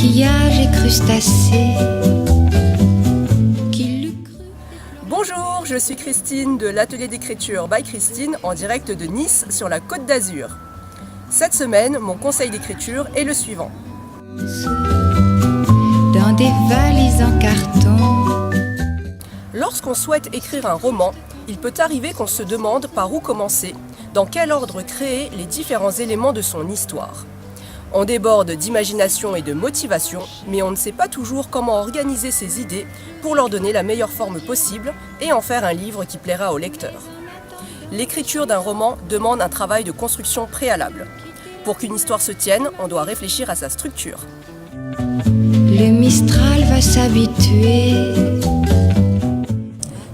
coquillages et crustacés. Bonjour, je suis Christine de l'atelier d'écriture by Christine en direct de Nice sur la Côte d'Azur. Cette semaine, mon conseil d'écriture est le suivant. Dans des valises en carton. Lorsqu'on souhaite écrire un roman, il peut arriver qu'on se demande par où commencer, dans quel ordre créer les différents éléments de son histoire. On déborde d'imagination et de motivation, mais on ne sait pas toujours comment organiser ses idées pour leur donner la meilleure forme possible et en faire un livre qui plaira au lecteur. L'écriture d'un roman demande un travail de construction préalable. Pour qu'une histoire se tienne, on doit réfléchir à sa structure. Le Mistral va s'habituer.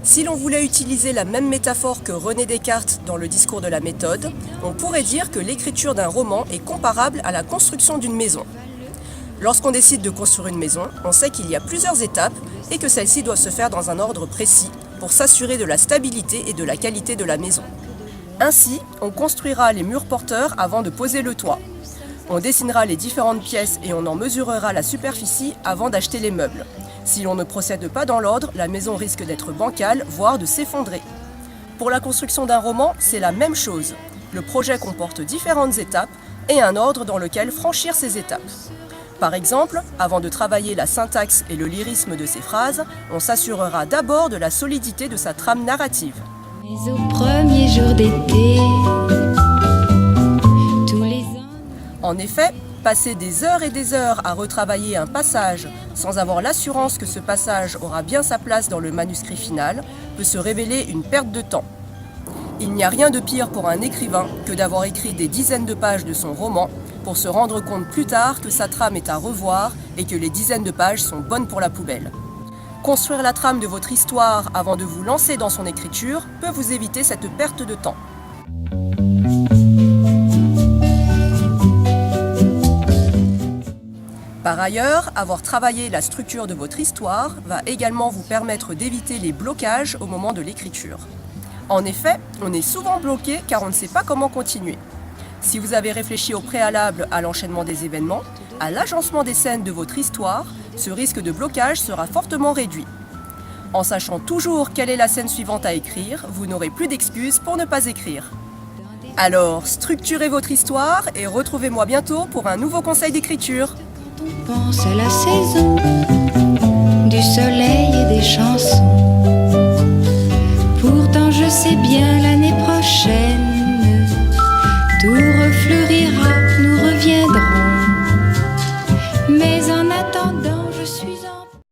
Si l'on voulait utiliser la même métaphore que René Descartes dans le discours de la méthode, on pourrait dire que l'écriture d'un roman est comparable à la construction d'une maison. Lorsqu'on décide de construire une maison, on sait qu'il y a plusieurs étapes et que celles-ci doivent se faire dans un ordre précis pour s'assurer de la stabilité et de la qualité de la maison. Ainsi, on construira les murs porteurs avant de poser le toit. On dessinera les différentes pièces et on en mesurera la superficie avant d'acheter les meubles. Si l'on ne procède pas dans l'ordre, la maison risque d'être bancale, voire de s'effondrer. Pour la construction d'un roman, c'est la même chose. Le projet comporte différentes étapes et un ordre dans lequel franchir ces étapes. Par exemple, avant de travailler la syntaxe et le lyrisme de ses phrases, on s'assurera d'abord de la solidité de sa trame narrative. Mais au premier jour d'été, tous les ans... En effet, passer des heures et des heures à retravailler un passage sans avoir l'assurance que ce passage aura bien sa place dans le manuscrit final peut se révéler une perte de temps. Il n'y a rien de pire pour un écrivain que d'avoir écrit des dizaines de pages de son roman pour se rendre compte plus tard que sa trame est à revoir et que les dizaines de pages sont bonnes pour la poubelle. Construire la trame de votre histoire avant de vous lancer dans son écriture peut vous éviter cette perte de temps. Par ailleurs, avoir travaillé la structure de votre histoire va également vous permettre d'éviter les blocages au moment de l'écriture. En effet, on est souvent bloqué car on ne sait pas comment continuer. Si vous avez réfléchi au préalable à l'enchaînement des événements, à l'agencement des scènes de votre histoire, ce risque de blocage sera fortement réduit. En sachant toujours quelle est la scène suivante à écrire, vous n'aurez plus d'excuses pour ne pas écrire. Alors, structurez votre histoire et retrouvez-moi bientôt pour un nouveau conseil d'écriture. On pense à la saison du soleil et des chansons. Pourtant je sais bien l'année prochaine tout refleurira, nous reviendrons. Mais en attendant je suis en